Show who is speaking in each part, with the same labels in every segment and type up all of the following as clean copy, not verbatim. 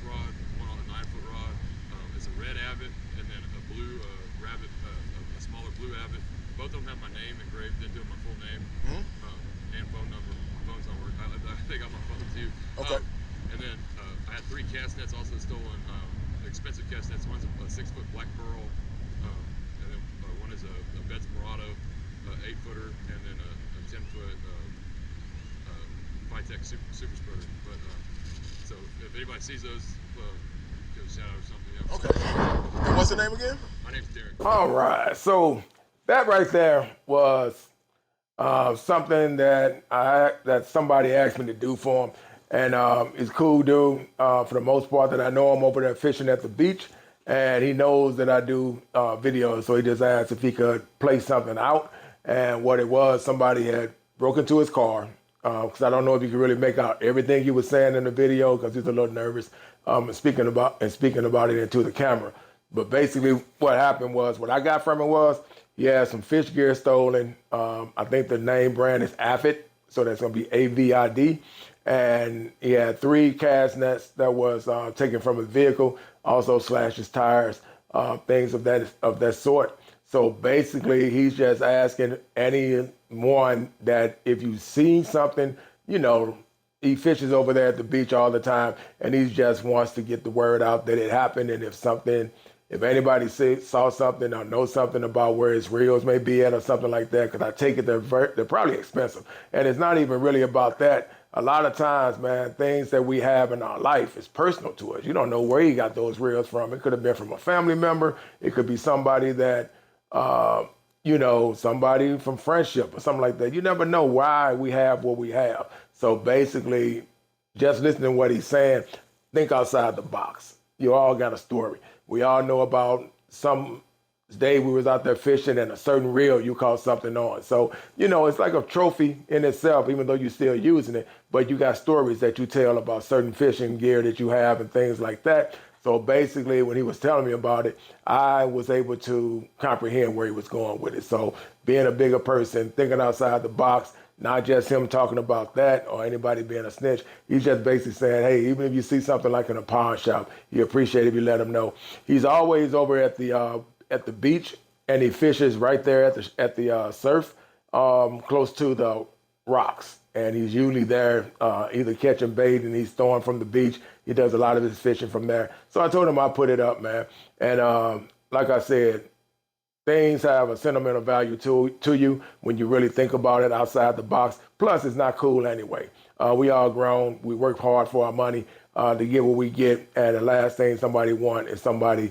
Speaker 1: rod, one on a 9-foot rod. It's a red Abbott and then a blue rabbit, a smaller blue Abbott. Both of them have my name engraved into my full name and phone number. My phone's not working. I think I'm on phone too.
Speaker 2: Okay.
Speaker 1: And then I had 3 cast nets also stolen, expensive cast nets. One's a 6-foot black pearl, and then one is a Betts Murado 8-footer, and then a 10-foot Vitech super spreader. But so if anybody sees those, give a shout out or something. You know,
Speaker 2: Okay. And what's the name again?
Speaker 1: My name's Derek.
Speaker 3: All right. So that right there was something that somebody asked me to do for him. And he's a cool dude for the most part that I know him over there fishing at the beach. And he knows that I do videos. So he just asked if he could play something out. And what it was, somebody had broken into his car. Because I don't know if you could really make out everything he was saying in the video because he's a little nervous and speaking about it into the camera. But basically what happened was, what I got from it was, he had some fish gear stolen. I think the name brand is Avid, so that's going to be AVID. And he had 3 cast nets that was taken from his vehicle, also slashed his tires, things of that sort. So basically, he's just asking anyone that if you see something, you know, he fishes over there at the beach all the time, and he just wants to get the word out that it happened. And if anybody saw something or knows something about where his reels may be at or something like that, because I take it they're probably expensive. And it's not even really about that. A lot of times, man, things that we have in our life is personal to us. You don't know where he got those reels from. It could have been from a family member. It could be somebody that, somebody from friendship or something like that. You never know why we have what we have. So basically, just listening to what he's saying, think outside the box. You all got a story. We all know about some day we was out there fishing and a certain reel you caught something on. So, it's like a trophy in itself, even though you're still using it, but you got stories that you tell about certain fishing gear that you have and things like that. So basically, when he was telling me about it, I was able to comprehend where he was going with it. So being a bigger person, thinking outside the box, not just him talking about that or anybody being a snitch. He's just basically saying, hey, even if you see something like in a pawn shop, you appreciate it if you let him know. He's always over at the beach, and he fishes right there at the surf, close to the rocks. And he's usually there either catching bait and he's throwing from the beach. He does a lot of his fishing from there. So I told him I'd put it up, man. And like I said, things have a sentimental value to you when you really think about it outside the box. Plus, it's not cool anyway. We all grown. We work hard for our money to get what we get. And the last thing somebody wants is somebody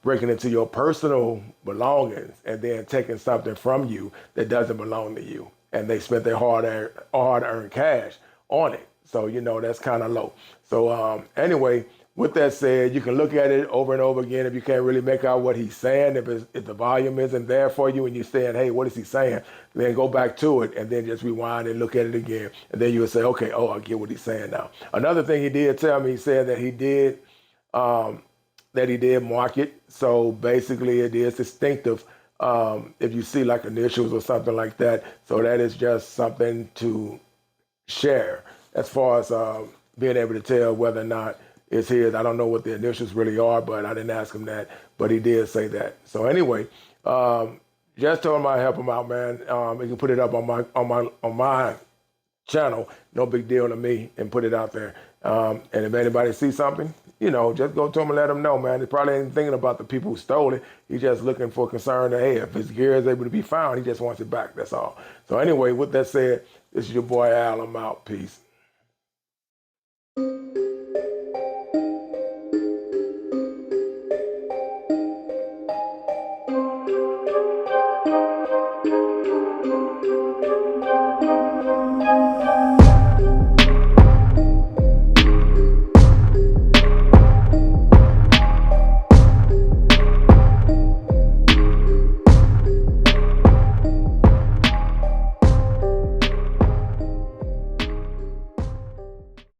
Speaker 3: breaking into your personal belongings and then taking something from you that doesn't belong to you. And they spent their hard-earned cash on it. So, that's kind of low. So anyway, with that said, you can look at it over and over again if you can't really make out what he's saying. If the volume isn't there for you and you're saying, hey, what is he saying? Then go back to it and then just rewind and look at it again. And then you'll say, okay, I get what he's saying now. Another thing he did tell me, he said that he did mark it. So basically it is distinctive if you see like initials or something like that. So that is just something to share as far as being able to tell whether or not it's his. I don't know what the initials really are, but I didn't ask him that, but he did say that. So anyway, just told him I'd help him out, man. He can put it up on my channel, no big deal to me, and put it out there. And if anybody sees something, just go to him and let him know, man. He probably ain't thinking about the people who stole it. He's just looking for concern that, hey, if his gear is able to be found, he just wants it back. That's all. So anyway, with that said, this is your boy Al. I'm out. Peace.